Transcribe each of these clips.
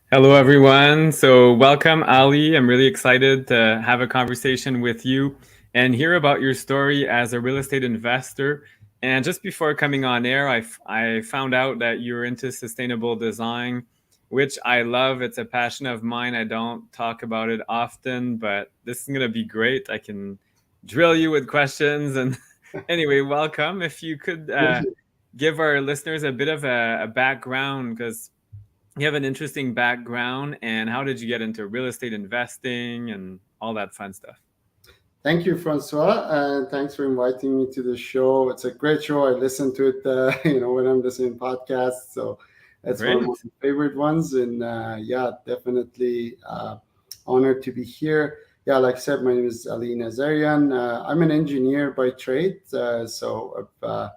Hello, everyone. So, welcome, Ali. I'm really excited to have a conversation with you and hear about your story as a real estate investor. And just before coming on air, I found out that you're into sustainable design, which I love. It's a passion of mine. I don't talk about it often, but this is going to be great. I can drill you with questions. And anyway, welcome. If you could Thank you. give our listeners a bit of a background, because you have an interesting background, and how did you get into real estate investing and all that fun stuff? Thank you, Francois, and thanks for inviting me to the show. It's a great show. I listen to it, when I'm listening podcasts. So it's one of my Great. favorite ones, and yeah, definitely honored to be here. Yeah, like I said, my name is Ali Nazarian. I'm an engineer by trade, so I've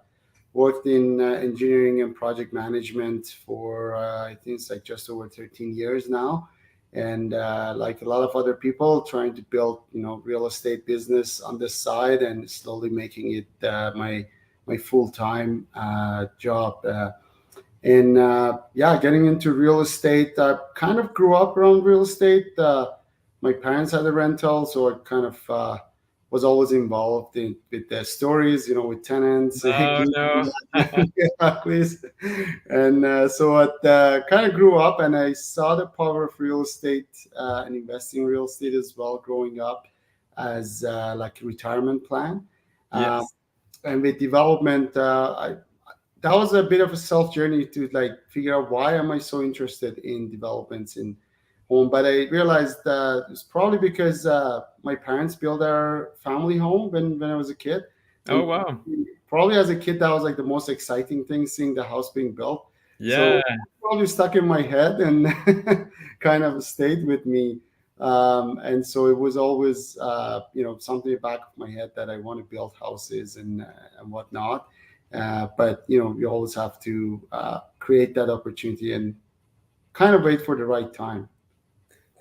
worked in engineering and project management for I think it's like just over 13 years now, and like a lot of other people, trying to build real estate business on this side and slowly making it my full time job. And yeah, getting into real estate, I kind of grew up around real estate. My parents had a rental, so I kind of was always involved in with the stories, with tenants. Oh no. Yeah, please. And so I kind of grew up, and I saw the power of real estate and investing in real estate as well growing up as like a retirement plan. Um, Yes. and with development, that was a bit of a self journey to like figure out why am I so interested in developments in home. But I realized it's probably because my parents built our family home when I was a kid, Oh and wow. probably as a kid that was like the most exciting thing, seeing the house being built. Yeah. So probably stuck in my head and kind of stayed with me. And so it was always something in the back of my head that I want to build houses and whatnot. But you always have to create that opportunity and kind of wait for the right time.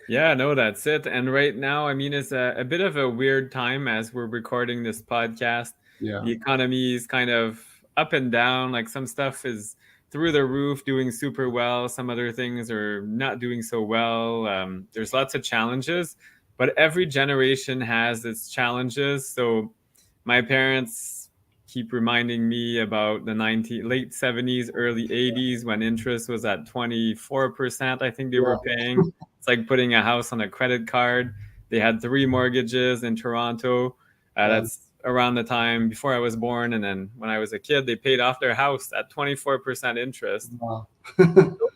Yeah, no, that's it. And right now, I mean, it's a bit of a weird time as we're recording this podcast. Yeah. The economy is kind of up and down. Like some stuff is through the roof, doing super well. Some other things are not doing so well. There's lots of challenges, but every generation has its challenges. So my parents keep reminding me about the late 70s, early 80s when interest was at 24%, I think they were Yeah. paying. It's like putting a house on a credit card. They had three mortgages in Toronto. Wow. That's around the time before I was born. And then when I was a kid, they paid off their house at 24% interest. Wow.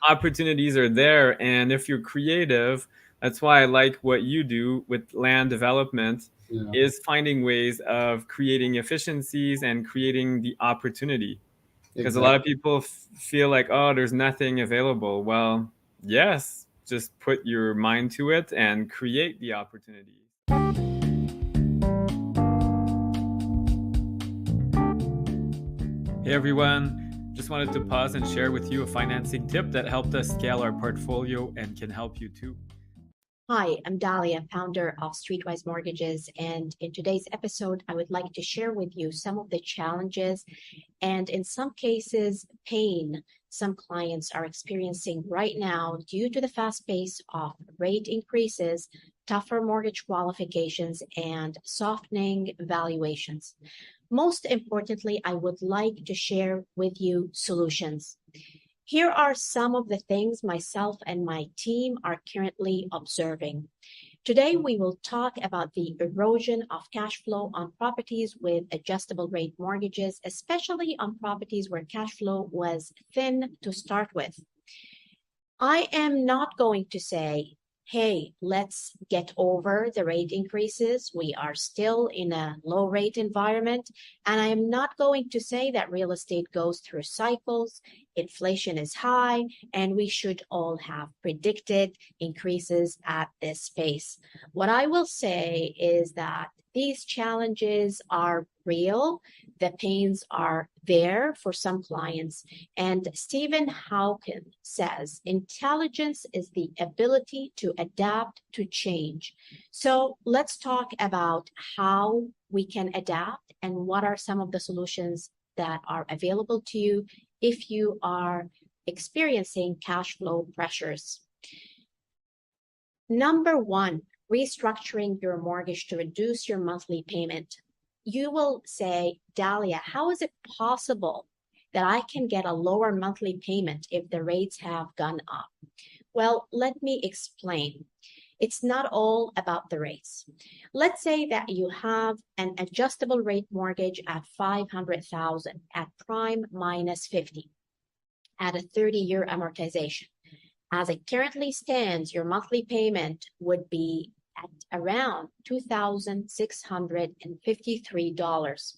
Opportunities are there. And if you're creative, that's why I like what you do with land development, Yeah. is finding ways of creating efficiencies and creating the opportunity. Because a lot Exactly. of people feel like, oh, there's nothing available. Well, yes, just put your mind to it and create the opportunity. Hey everyone, just wanted to pause and share with you a financing tip that helped us scale our portfolio and can help you too. Hi, I'm Dahlia, founder of Streetwise Mortgages, and in today's episode, I would like to share with you some of the challenges and, in some cases, pain some clients are experiencing right now due to the fast pace of rate increases, tougher mortgage qualifications, and softening valuations. Most importantly, I would like to share with you solutions. Here are some of the things myself and my team are currently observing. Today, we will talk about the erosion of cash flow on properties with adjustable rate mortgages, especially on properties where cash flow was thin to start with. I am not going to say, hey, let's get over the rate increases. We are still in a low rate environment. And I am not going to say that real estate goes through cycles, inflation is high, and we should all have predicted increases at this pace. What I will say is that these challenges are real. The pains are there for some clients. And Stephen Hawking says intelligence is the ability to adapt to change. So let's talk about how we can adapt and what are some of the solutions that are available to you if you are experiencing cash flow pressures. Number one, restructuring your mortgage to reduce your monthly payment. You will say, Dahlia, how is it possible that I can get a lower monthly payment if the rates have gone up? Well, let me explain. It's not all about the rates. Let's say that you have an adjustable rate mortgage at 500,000 at prime minus 50 at a 30-year amortization. As it currently stands, your monthly payment would be at around $2,653.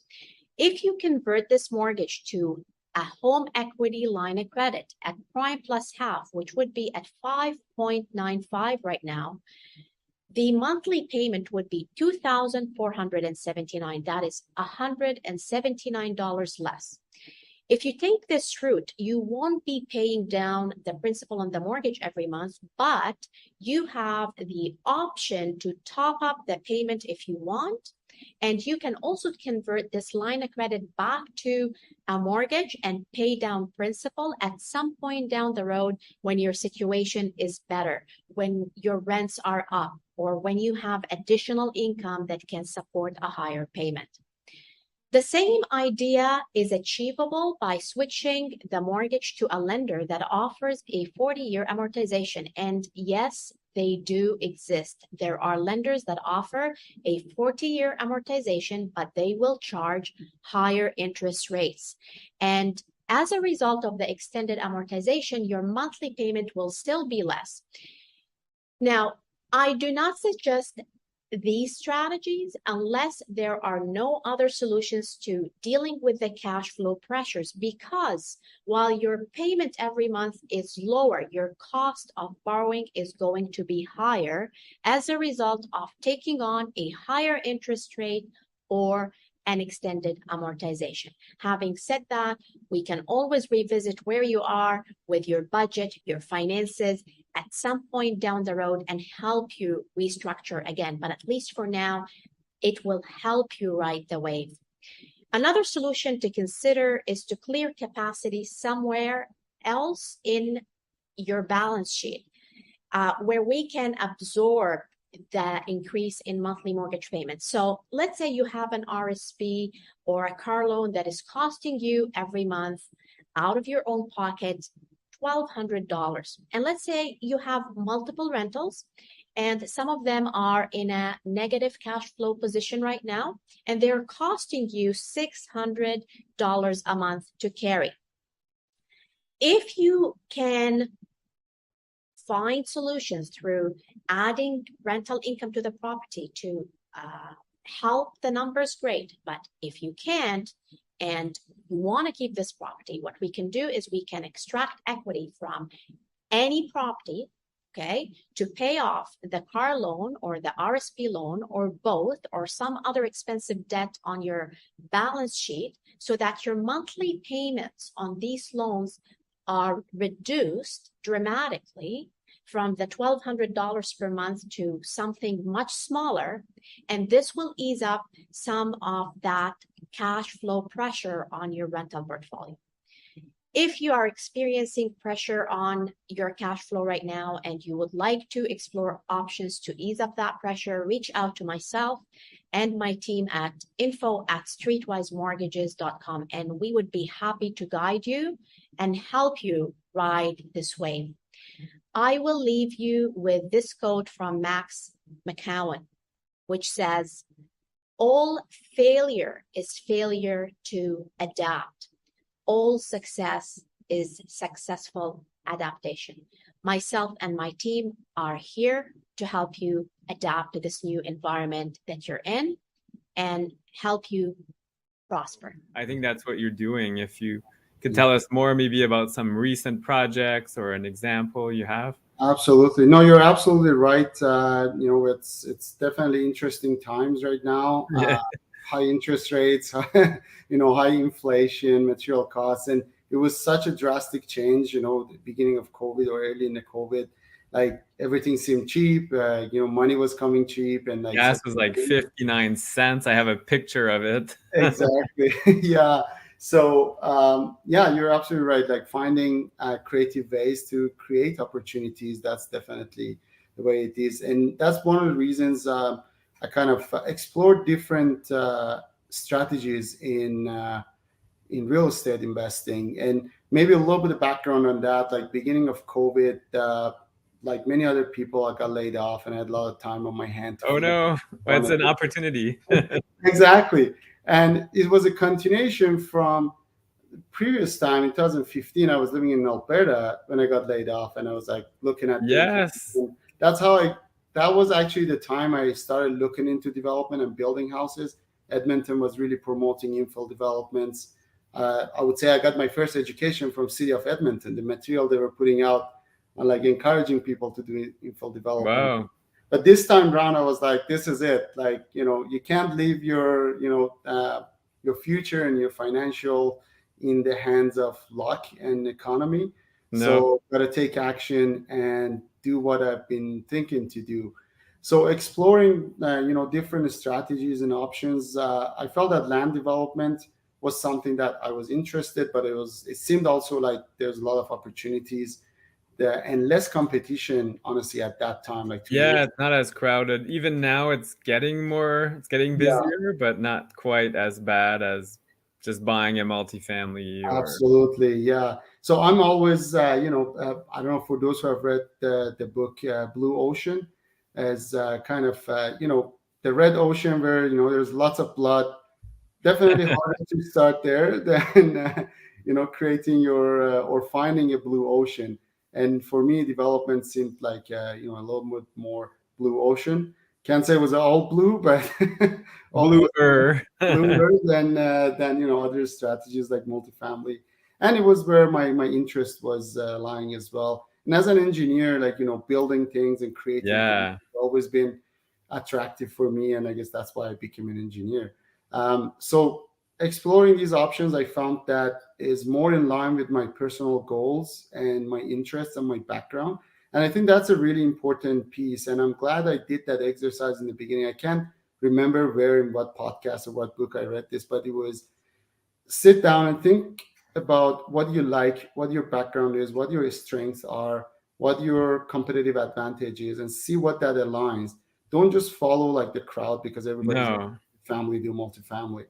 If you convert this mortgage to a home equity line of credit at prime plus half, which would be at 5.95 right now, the monthly payment would be $2,479. That is $179 less. If you take this route, you won't be paying down the principal on the mortgage every month, but you have the option to top up the payment if you want. And you can also convert this line of credit back to a mortgage and pay down principal at some point down the road when your situation is better, when your rents are up, or when you have additional income that can support a higher payment. The same idea is achievable by switching the mortgage to a lender that offers a 40-year amortization. And yes, they do exist. There are lenders that offer a 40-year amortization, but they will charge higher interest rates. And as a result of the extended amortization, your monthly payment will still be less. Now, I do not suggest these strategies unless there are no other solutions to dealing with the cash flow pressures, because while your payment every month is lower, your cost of borrowing is going to be higher as a result of taking on a higher interest rate or an extended amortization. Having said that, we can always revisit where you are with your budget, your finances, at some point down the road and help you restructure again. But at least for now, it will help you ride the wave. Another solution to consider is to clear capacity somewhere else in your balance sheet, where we can absorb the increase in monthly mortgage payments. So let's say you have an RSP or a car loan that is costing you every month out of your own pocket $1,200. And let's say you have multiple rentals and some of them are in a negative cash flow position right now, and they're costing you $600 a month to carry. If you can find solutions through adding rental income to the property to help the numbers, great. But if you can't and you want to keep this property, what we can do is we can extract equity from any property, okay, to pay off the car loan or the RSP loan or both or some other expensive debt on your balance sheet so that your monthly payments on these loans are reduced dramatically from the $1,200 per month to something much smaller. And this will ease up some of that cash flow pressure on your rental portfolio. If you are experiencing pressure on your cash flow right now and you would like to explore options to ease up that pressure, reach out to myself and my team at info@streetwisemortgages.com, and we would be happy to guide you and help you ride this wave. I will leave you with this quote from Max McCowan, which says, "All failure is failure to adapt. All success is successful adaptation." Myself and my team are here to help you adapt to this new environment that you're in and help you prosper. I think that's what you're doing. If you could tell us more maybe about some recent projects or an example you have. Absolutely. No, you're absolutely right. It's definitely interesting times right now. Yeah. High interest rates, high inflation, material costs. And it was such a drastic change, the beginning of COVID or early in the COVID, like everything seemed cheap, money was coming cheap. And like gas was like 59 cents. I have a picture of it. Exactly. Yeah. So, you're absolutely right. Like finding creative ways to create opportunities, that's definitely the way it is. And that's one of the reasons I kind of explored different strategies in real estate investing. And maybe a little bit of background on that, like beginning of COVID, like many other people, I got laid off and I had a lot of time on my hand to Oh figure no, out it's an opportunity. exactly. And it was a continuation from previous time in 2015. I was living in Alberta when I got laid off, and I was like looking at the Yes. that's how I that was actually the time I started looking into development and building houses. Edmonton was really promoting infill developments. I would say I got my first education from City of Edmonton. The material they were putting out, and like encouraging people to do infill development. Wow. But this time around, I was like, this is it. Like, you can't leave your future and your financial in the hands of luck and economy. No. So got to take action and do what I've been thinking to do. So exploring, different strategies and options. I felt that land development was something that I was interested, but it seemed also like there's a lot of opportunities there and less competition, honestly, at that time, like 2 years. Yeah, it's not as crowded. Even now it's getting Yeah, busier, but not quite as bad as just buying a multifamily or absolutely. Yeah. So I'm always, I don't know, for those who have read the book Blue Ocean, as kind of, the red ocean where, there's lots of blood. Definitely harder to start there than, creating or finding a blue ocean. And for me, development seemed like, a little bit more blue ocean. Can't say it was all blue, but almost bluer. bluer than other strategies like multifamily. And it was where my interest was lying as well. And as an engineer, like building things and creating things Yeah. has always been attractive for me, and I guess that's why I became an engineer. So exploring these options, I found that is more in line with my personal goals and my interests and my background. And I think that's a really important piece. And I'm glad I did that exercise in the beginning. I can't remember where in what podcast or what book I read this, but it was sit down and think about what you like, what your background is, what your strengths are, what your competitive advantage is, and see what that aligns. Don't just follow like the crowd because everybody's like No. family do multifamily.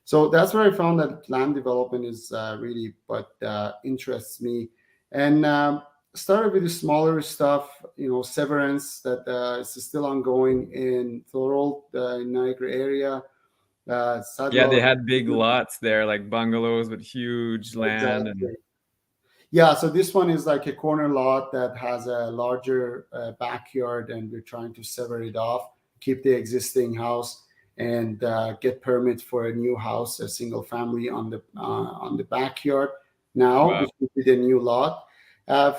So that's where I found that land development is really what interests me. And started with the smaller stuff, Severance that is still ongoing in Thorold, in Niagara area. Yeah, they Sadler, had big lots there, like bungalows with huge land and exactly. Yeah, so this one is like a corner lot that has a larger backyard, and we're trying to sever it off, keep the existing house, and get permits for a new house, a single family on the backyard now, wow. which would be the new lot.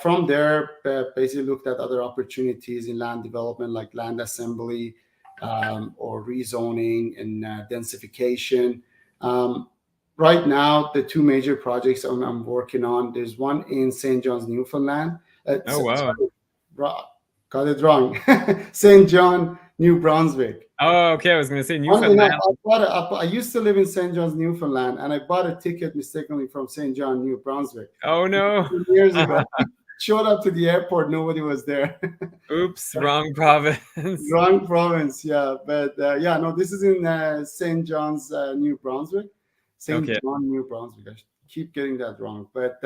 From there, basically looked at other opportunities in land development, like land assembly or rezoning and densification. Um, right now, the two major projects I'm working on, there's one in St. John's, Newfoundland. Oh wow. Sorry, got it wrong. St. John, New Brunswick. Oh, okay. I was gonna say Funny enough, Newfoundland. I used to live in St. John's, Newfoundland, and I bought a ticket mistakenly from St. John, New Brunswick Oh no. years ago. Showed up to the airport, nobody was there. Oops, wrong province. Wrong province, yeah. But yeah, no, this is in St. John's, New Brunswick. St. Okay. John, New Brunswick. I keep getting that wrong. But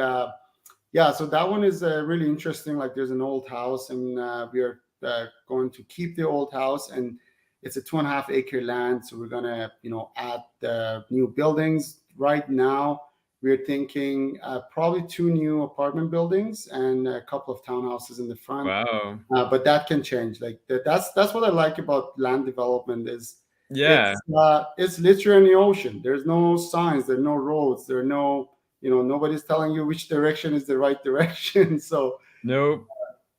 yeah, so that one is really interesting. Like there's an old house, and we are going to keep the old house, and it's a 2.5 acre land. So we're gonna, add new buildings. Right now, we're thinking probably two new apartment buildings and a couple of townhouses in the front. Wow. But that can change. Like that's what I like about land development is Yeah. it's literally in the ocean. There's no signs, there's no roads, there are no, nobody's telling you which direction is the right direction. So Nope.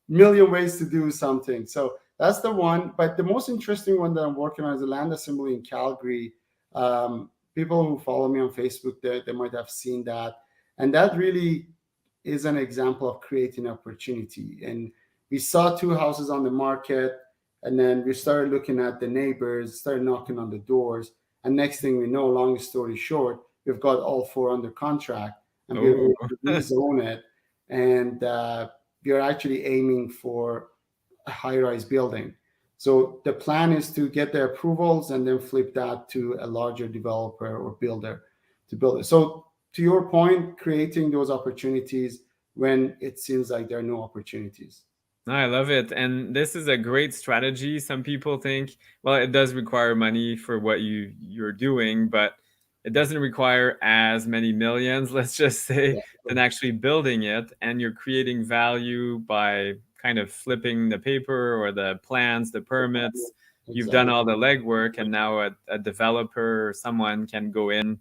million ways to do something. So that's the one. But the most interesting one that I'm working on is a land assembly in Calgary. People who follow me on Facebook, they might have seen that. And that really is an example of creating opportunity. And we saw two houses on the market, and then we started looking at the neighbors, started knocking on the doors. And next thing we know, long story short, we've got all four under contract, and we're Oh. able to rezone it. And we are actually aiming for a high-rise building. So the plan is to get the approvals and then flip that to a larger developer or builder to build it. So to your point, creating those opportunities when it seems like there are no opportunities. I love it. And this is a great strategy. Some people think, well, it does require money for what you're doing, but it doesn't require as many millions, let's just say, Yeah, than actually building it. And you're creating value by kind of flipping the paper or the plans, the permits. You've done exactly. all the legwork, and now a developer or someone can go in,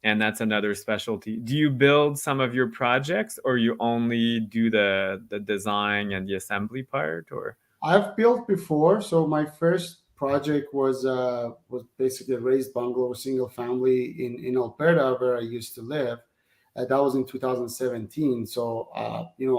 and that's another specialty. Do you build some of your projects, or you only do the design and the assembly part, or? I've built before. So my first project was basically a raised bungalow, single family in Alberta, where I used to live. That was in 2017. So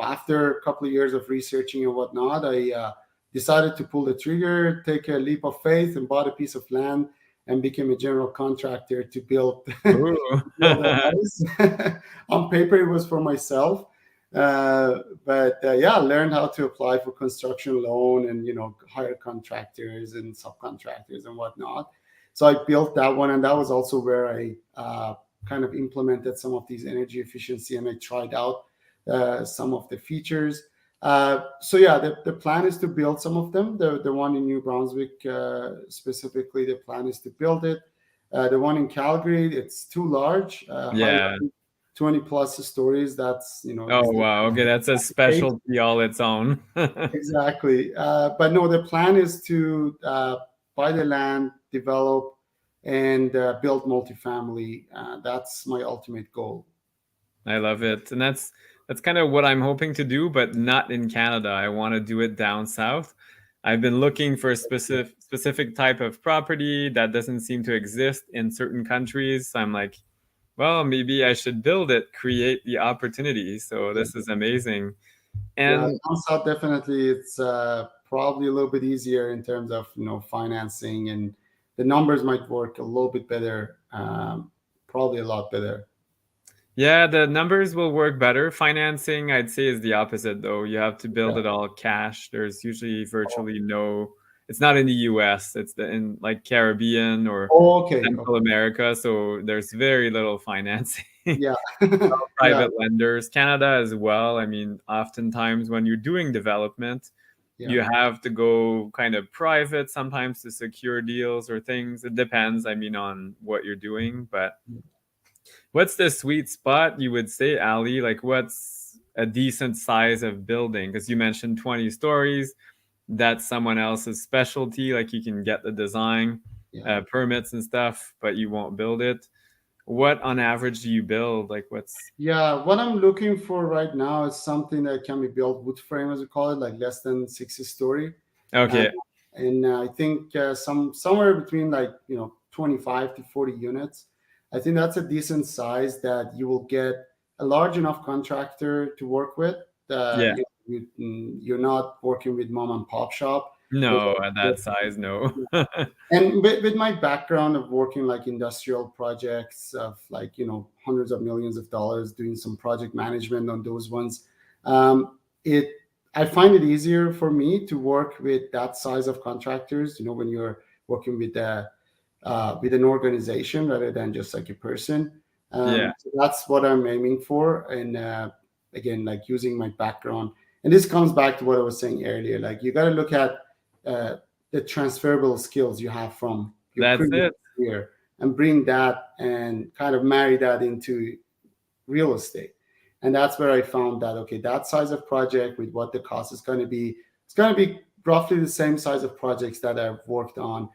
after a couple of years of researching and whatnot, I decided to pull the trigger, take a leap of faith, and bought a piece of land and became a general contractor to build Ooh. build a house. On paper, it was for myself, but yeah, I learned how to apply for construction loan and hire contractors and subcontractors and whatnot. So I built that one, and that was also where I kind of implemented some of these energy efficiency, and I tried out some of the features. So yeah, the plan is to build some of them. The one in New Brunswick specifically, the plan is to build it. The one in Calgary, it's too large. Yeah. 20 plus stories. That's Oh is the wow. Okay, that's a case. specialty all its own. Exactly. But no, the plan is to buy the land, develop, and build multifamily. That's my ultimate goal. I love it. And that's kind of what I'm hoping to do, but not in Canada. I want to do it down south. I've been looking for a specific type of property that doesn't seem to exist in certain countries. So I'm like, well, maybe I should build it, create the opportunity. So Yeah, this is amazing. yeah. And Down south, definitely, it's probably a little bit easier in terms of financing, and the numbers might work a little bit better. Probably a lot better. yeah, the numbers will work better. Financing, I'd say, is the opposite, though. You have to build Yeah. it all cash. There's usually virtually no. It's not in the U.S. It's in like Caribbean or Oh, okay. Central Okay. America, so there's very little financing. Yeah. Yeah. Private lenders, Canada as well. I mean, oftentimes when you're doing development, Yeah. you have to go kind of private sometimes to secure deals or things. It depends, I mean, on what you're doing, but what's the sweet spot you would say, Ali? Like, what's a decent size of building? Because you mentioned 20 stories. That's someone else's specialty. Like, you can get the design, Yeah. permits and stuff, but you won't build it. What on average do you build? Like, what's Yeah, what I'm looking for right now is something that can be built wood frame, as we call it, like less than 60 story. Uh, okay? and I think somewhere between 25 to 40 units. I think that's a decent size that you will get a large enough contractor to work with. Yeah. You're not working with mom and pop shop. Those No, at are that size, no. And with my background of working like industrial projects of hundreds of millions of dollars, doing some project management on those ones, it I find it easier for me to work with that size of contractors. When you're working with an organization rather than just like a person. Yeah, So that's what I'm aiming for, and again, like using my background, and this comes back to what I was saying earlier. Like you got to look at uh, the transferable skills you have from your that's previous it. career and bring that and kind of marry that into real estate. And that's where I found that, okay, that size of project with what the cost is going to be, it's going to be roughly the same size of projects that I've worked on,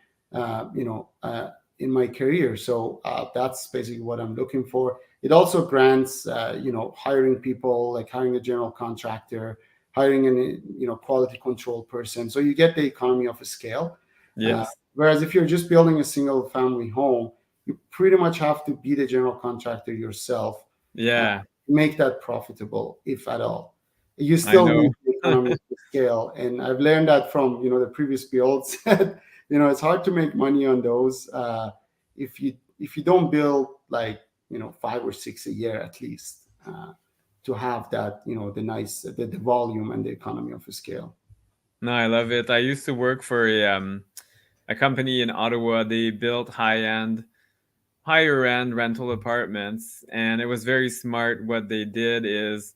in my career. So that's basically what I'm looking for. It also grants, hiring people, like hiring a general contractor, hiring an, quality control person. So you get the economy of a scale. Yes. Whereas if you're just building a single family home, you pretty much have to be the general contractor yourself, uh, Yeah, make that profitable, if at all. You I still know. need the economy of scale, and I've learned that from the previous builds. It's hard to make money on those if you don't build like 5 or 6 a year at least, to have that the volume and the economy of a scale. No, I love it. I used to work for a company in Ottawa. They built higher end rental apartments, and it was very smart. What they did is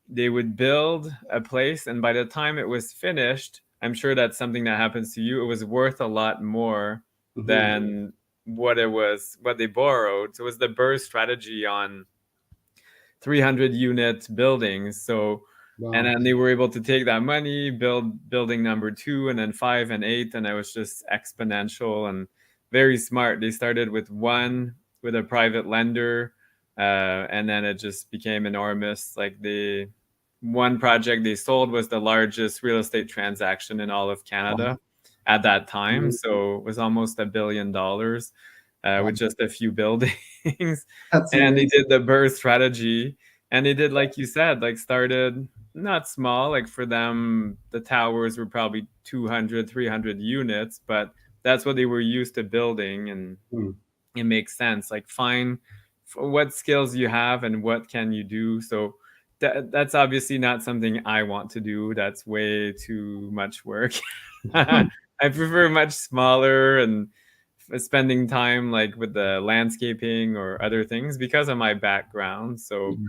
they would build a place, and by the time it was finished, I'm sure that's something that happens to you, it was worth a lot more Hmm. than what they borrowed. So it was the burst strategy on 300 unit buildings. So, and Wow. then they were able to take that money, build building number two, and then five and eight, and it was just exponential and very smart. They started with one with a private lender, and then it just became enormous. Like the one project they sold was the largest real estate transaction in all of Wow. Canada at that time. Amazing. So it was almost $1 billion Wow. with just a few buildings. That's And they amazing. did the burst strategy, and they did like you said, like started not small. Like for them the towers were probably 200, 300 units, but that's what they were used to building, and Mm. it makes sense. Like find what skills you have and what can you do. So that's obviously not something I want to do. That's way too much work. I prefer much smaller and spending time like with the landscaping or other things because of my background. So, Yeah.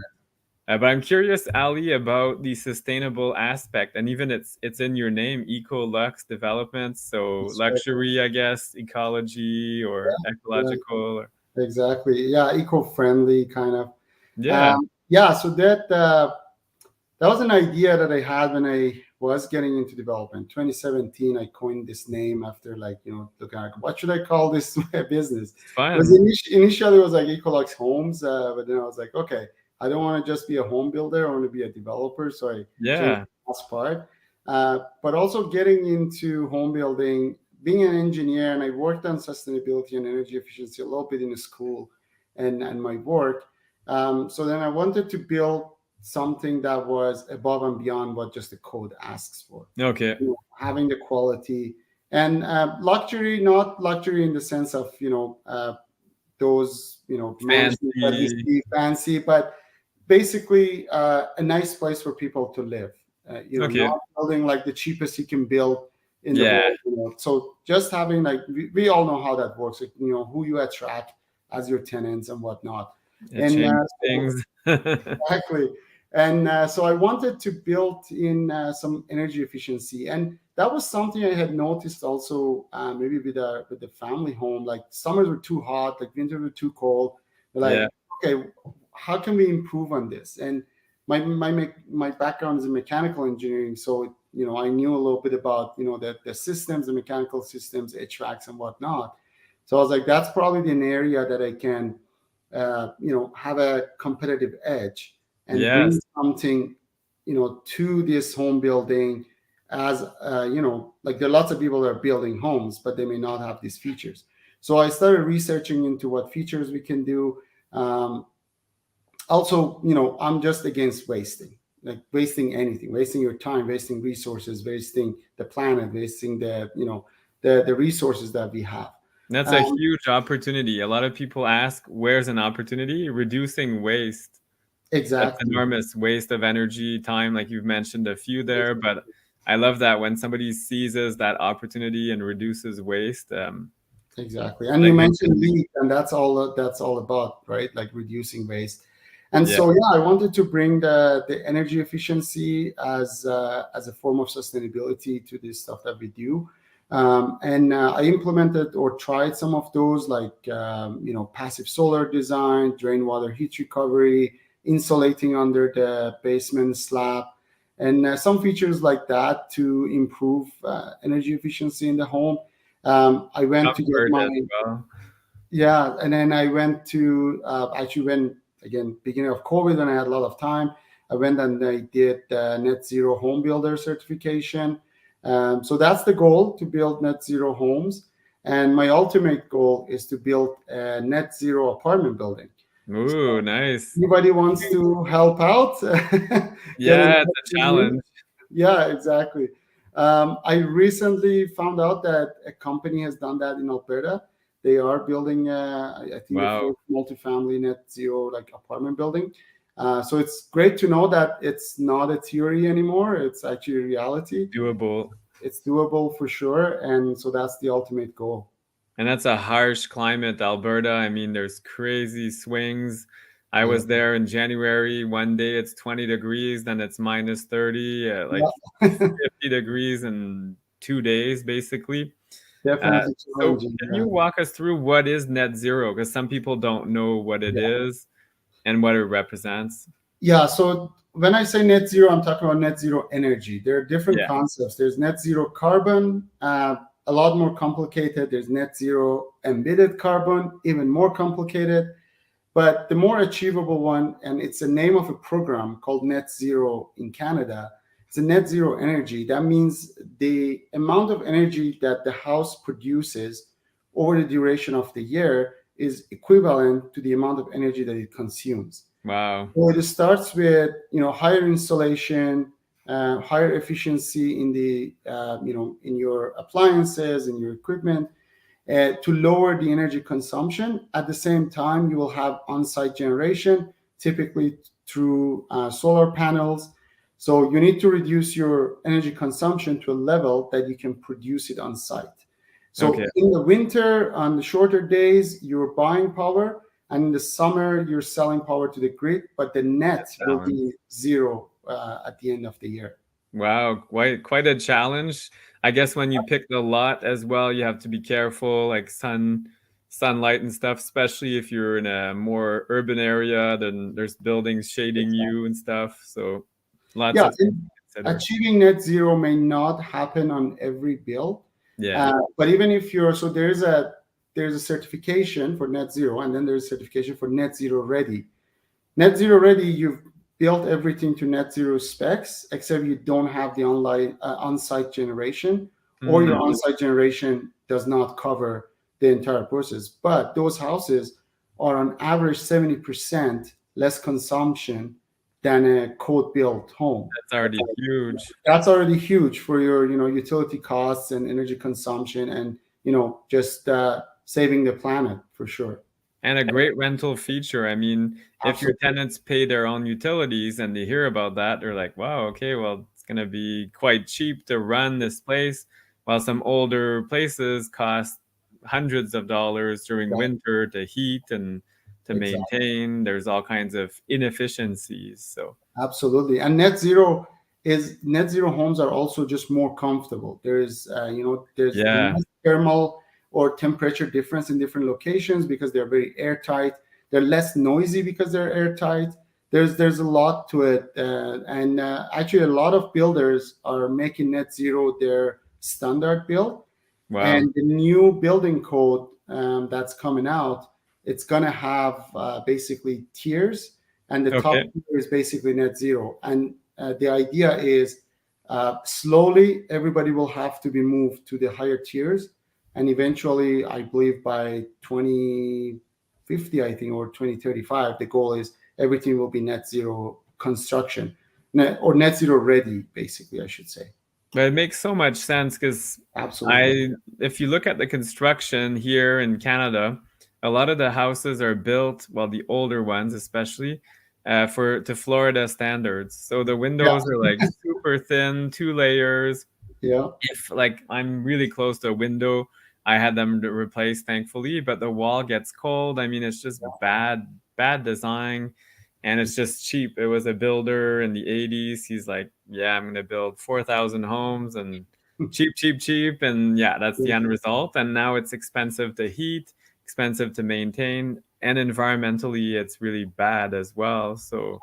but I'm curious, Ali, about the sustainable aspect, and even it's in your name, EcoLux Developments. So That's right. luxury, I guess, ecology or Yeah, ecological. Or, exactly. Yeah, eco-friendly kind of. yeah, Yeah, so that was an idea that I had when I was getting into development. 2017, I coined this name after looking at what should I call this business. it's It was fun. initially it was like EcoLux Homes, but then I was like, okay, I don't want to just be a home builder. I want to be a developer. So I changed Yeah, the last part. But also getting into home building, being an engineer, and I worked on sustainability and energy efficiency a little bit in school and my work. So then I wanted to build something that was above and beyond what just the code asks for. okay, Having the quality and luxury, not luxury in the sense of those mansions that we fancy. see fancy, but basically a nice place for people to live. Okay, Not building like the cheapest you can build in the yeah, world. So just having like we all know how that works. Like, who you attract as your tenants and whatnot. it And changed so things. exactly. And so I wanted to build in some energy efficiency, and that was something I had noticed also maybe with the family home. Like summers were too hot, like winters were too cold. We're Yeah, like, okay, how can we improve on this? And my background is in mechanical engineering, so I knew a little bit about the systems, the mechanical systems, HVACs and whatnot. So I was like, that's probably an area that I can have a competitive edge and bring yes, something, to this home building as, like there are lots of people that are building homes, but they may not have these features. So I started researching into what features we can do. Also, I'm just against wasting, like wasting anything, wasting your time, wasting resources, wasting the planet, wasting the resources that we have. that's a Um, huge opportunity. A lot of people ask, where's an opportunity? Reducing waste. That's exactly. enormous waste of energy, time, like you've mentioned a few there. But I love that when somebody seizes that opportunity and reduces waste, Exactly. And you like makes a mentioned big, LEED, and that's all about, right? Like reducing waste. And yeah, so, yeah, I wanted to bring the energy efficiency as a form of sustainability to this stuff that we do. And I implemented or tried some of those, like passive solar design, drain water heat recovery, insulating under the basement slab, and some features like that to improve energy efficiency in the home. I went to get comfort my as well. yeah, and then I went to actually when again beginning of COVID when I had a lot of time, I went and I did net zero home builder certification. So that's the goal, to build net zero homes, and my ultimate goal is to build a net zero apartment building. So Ooh, nice. anybody wants to help out, get in Yeah, it's touch a with me. challenge. Yeah, exactly. I recently found out that a company has done that in Alberta. They are building, I think, the Wow, first multifamily net zero like apartment building. So it's great to know that it's not a theory anymore; it's actually a reality. doable. it's doable for sure, and so that's the ultimate goal. And that's a harsh climate, Alberta. I mean, there's crazy swings. I Yeah, was there in January. One day it's 20 degrees, then it's minus 30, like yeah. 50 degrees in 2 days, basically. Uh, Definitely so, challenging. can Yeah. you walk us through what is net zero? Because some people don't know what it Yeah. is and what it represents. Yeah. So when I say net zero, I'm talking about net zero energy. There are different Yeah. concepts. There's net zero carbon, a lot more complicated. There's net zero emitted carbon, even more complicated. But the more achievable one, and it's the name of a program called Net Zero in Canada, it's a net zero energy. That means the amount of energy that the house produces over the duration of the year is equivalent to the amount of energy that it consumes. Wow. So it starts with higher insulation, higher efficiency in the in your appliances and your equipment, to lower the energy consumption. At the same time, you will have on-site generation, typically through solar panels. So you need to reduce your energy consumption to a level that you can produce it on site. So Okay. in the winter, on the shorter days, you're buying power, and in the summer, you're selling power to the grid, but the net will Balance. be zero at the end of the year. Wow, quite a challenge. I guess when you pick the lot as well, you have to be careful, like sunlight and stuff, especially if you're in a more urban area, then there's buildings shading you and stuff. So lots Yeah, of things to consider. achieving net zero may not happen on every build, Yeah. but even if you're so there's a certification for net zero, and then there's a certification for net zero ready. Net zero ready, you've built everything to net zero specs, except you don't have the on-site generation, or your Mm, on-site generation does not cover the entire process. But those houses are on average 70% less consumption than a code built home. that's already huge. That's already huge for your utility costs and energy consumption, and just saving the planet for sure. And a great rental feature. I mean, if your Absolutely. tenants pay their own utilities and they hear about that, they're like, wow, okay, well, it's going to be quite cheap to run this place, while some older places cost hundreds of dollars during Yeah, winter to heat and to exactly. maintain. There's all kinds of inefficiencies. So, Absolutely. And net zero homes are also just more comfortable. There's yeah, less thermal or temperature difference in different locations because they're very airtight. They're less noisy because they're airtight. There's a lot to it, and actually a lot of builders are making net zero their standard build. wow. And the new building code that's coming out, it's going to have basically tiers, and the top Okay. tier is basically net zero. And the idea is slowly everybody will have to be moved to the higher tiers, and eventually, I believe by 2050, I think, or 2035, the goal is everything will be net zero construction, or net zero ready, basically, I should say. But it makes so much sense because Absolutely. if you look at the construction here in Canada, a lot of the houses are built, well, the older ones especially, for to Florida standards. So the Yeah. windows are like super thin, 2 layers. Yeah. If like I'm really close to a window, I had them replaced, thankfully, but the wall gets cold. I mean, it's just bad design, and it's just cheap. It was a builder in the 80s. He's like, yeah, I'm gonna build 4,000 homes and cheap, cheap, cheap, and yeah, that's the Yeah. end result. And now it's expensive to heat, expensive to maintain, and environmentally, it's really bad as well. So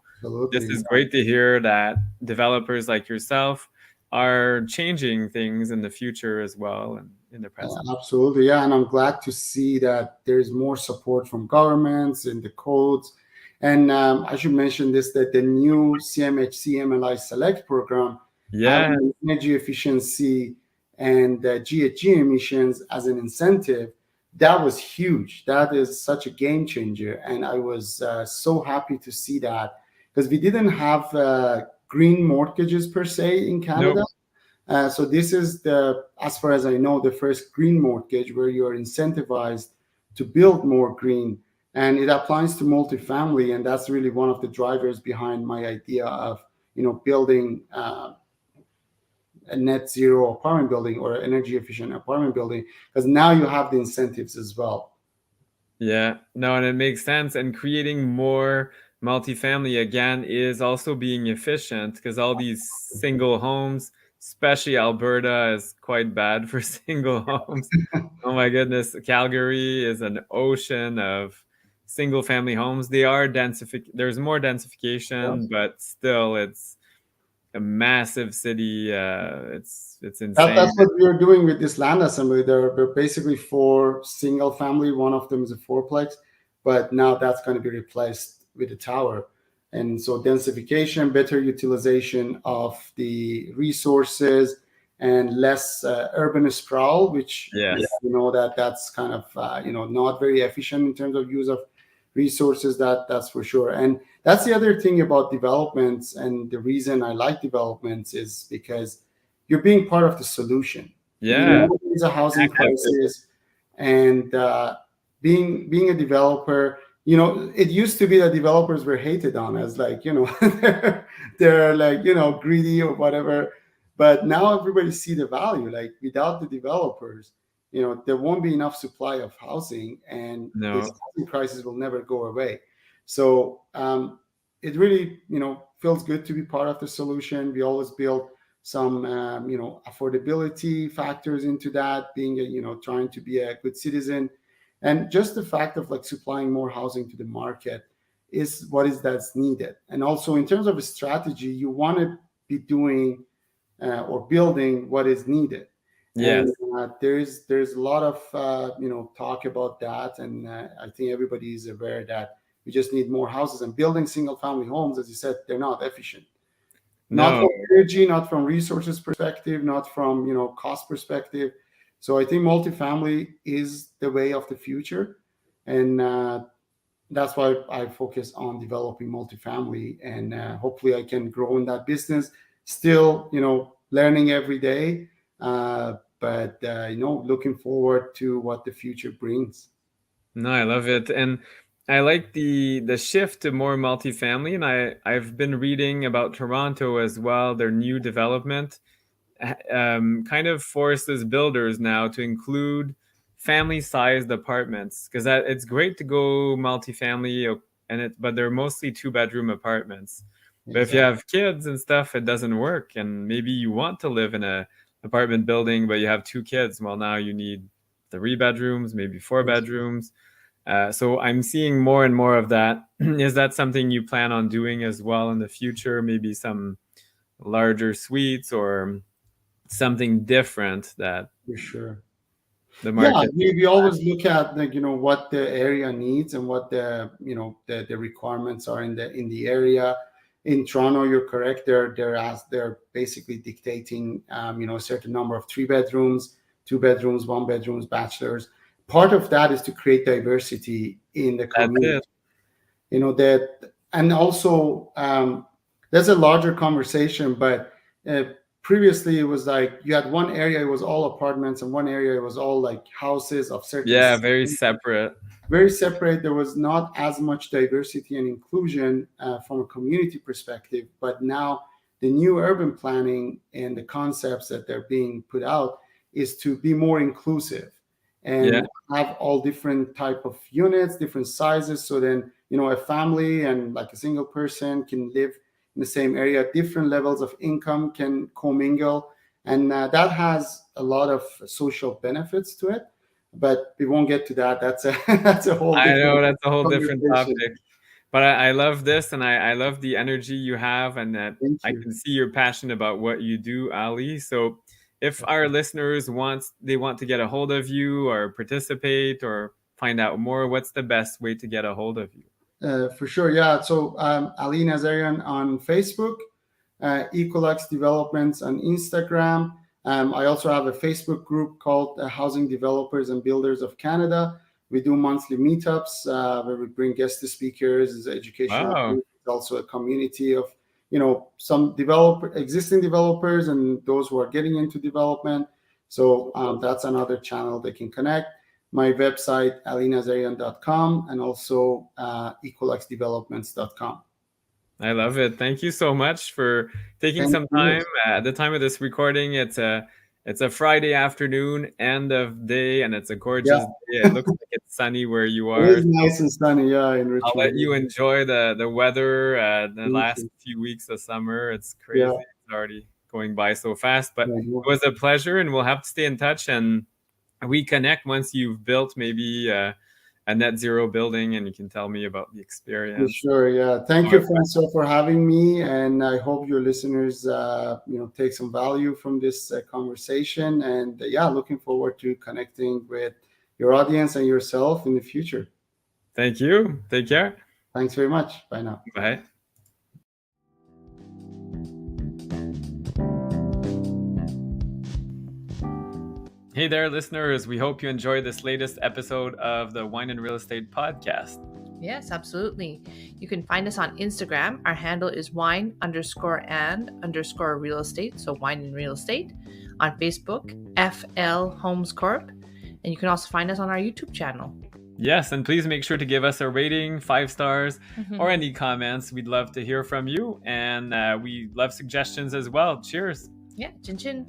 this Absolutely. is great to hear that developers like yourself are changing things in the future as well and in the present. Absolutely. Yeah. And I'm glad to see that there's more support from governments in the codes. And I should mention this, that the new CMHC MLI Select program, Yeah. having energy efficiency and GHG emissions as an incentive, that was huge. That is such a game changer. And I was so happy to see that, because we didn't have green mortgages per se in Canada. Nope. So this is as far as I know, the first green mortgage where you are incentivized to build more green, and it applies to multifamily, and that's really one of the drivers behind my idea of building a net zero apartment building or energy efficient apartment building, because now you have the incentives as well. Yeah, no, and it makes sense. And creating more multifamily again is also being efficient because all these single homes, especially Alberta, is quite bad for single homes. Oh my goodness, Calgary is an ocean of single family homes. They are there's more densification, but still it's a massive city. It's insane. That's what we are doing with this land assembly. There are basically 4 single family. One of them is a fourplex, but now that's going to be replaced with a tower. And so densification, better utilization of the resources, and less urban sprawl, which Yes. that's kind of not very efficient in terms of use of resources. That's for sure. And that's the other thing about developments, and the reason I like developments is because you're being part of the solution. Yeah. There's a housing crisis, and being a developer, it used to be that developers were hated on as like, they're like, greedy or whatever. But now everybody see the value. Like without the developers, there won't be enough supply of housing, and this housing crisis will never go away. So it really, feels good to be part of the solution. We always build some affordability factors into that, being trying to be a good citizen, and just the fact of like supplying more housing to the market is that's needed. And also in terms of a strategy, you want to be doing or building what is needed. Yes. And there's a lot of talk about that, and I think everybody is aware that we just need more houses. And building single family homes, as you said, they're not efficient. Not from energy, not from resources perspective, not from cost perspective. So I think multifamily is the way of the future, and that's why I focus on developing multifamily, and hopefully I can grow in that business. Still, learning every day, but looking forward to what the future brings. No, I love it, and I like the shift to more multifamily. And I've been reading about Toronto as well. Their new development kind of forces builders now to include family-sized apartments, because it's great to go multifamily, but they're mostly 2-bedroom apartments. But if you have kids and stuff, it doesn't work. And maybe you want to live in a apartment building, but you have 2 kids. Well, now you need 3 bedrooms, maybe 4 bedrooms. So I'm seeing more and more of that. Is that something you plan on doing as well in the future? Maybe some larger suites or something different that For sure. the market. Yeah, we always look at what the area needs and what the the requirements are in the area. In Toronto, you're correct. They're basically dictating a certain number of 3 bedrooms, 2 bedrooms, 1 bedrooms, bachelors. Part of that is to create diversity in the community. That, and also there's a larger conversation, but previously it was like you had one area, it was all apartments, and one area it was all like houses of certain very separate. Very separate. There was not as much diversity and inclusion from a community perspective. But now the new urban planning and the concepts that they're being put out is to be more inclusive and have all different type of units, different sizes. So then, a family and like a single person can live in the same area. Different levels of income can commingle. And that has a lot of social benefits to it. But we won't get to that. That's a whole. I know that's a whole different topic. But I love this, and I love the energy you have, and that I can see you're passionate about what you do, Ali. So if our listeners want to get a hold of you or participate or find out more, what's the best way to get a hold of you? For sure, yeah. So Ali Nazarian on Facebook, EcoLux Developments on Instagram. I also have a Facebook group called Housing Developers and Builders of Canada. We do monthly meetups where we bring guest speakers, as educational. Wow. It's also a community of some existing developers and those who are getting into development. So that's another channel they can connect. My website, alinazarian.com, and also EcoLuxDevelopments.com. I love it. Thank you so much for taking Thank some you. time. At the time of this recording, it's a Friday afternoon, end of day, and it's a Yeah, gorgeous day. It looks like it's sunny where you it are. is nice and sunny. Yeah, in I'll let Richmond. you enjoy the weather. The Thank last you. few weeks of summer, it's Yeah, crazy. It's already going by so fast, but yeah, yeah. it was a pleasure, and we'll have to stay in touch and we connect once you've built maybe a net zero building, and you can tell me about the For experience. sure. Yeah. Thank you, Francois, for having me, and I hope your listeners, take some value from this conversation. And yeah, looking forward to connecting with your audience and yourself in the future. Thank you. Take care. Thanks very much. Bye now. Bye. Hey there, listeners. We hope you enjoyed this latest episode of the Wine and Real Estate Podcast. Yes, absolutely. You can find us on Instagram. Our handle is wine_and_real estate. So wine and real estate. On Facebook, FL Homes Corp. And you can also find us on our YouTube channel. Yes, and please make sure to give us a rating, 5 stars, or any comments. We'd love to hear from you. And we love suggestions as well. Cheers. Yeah, chin chin.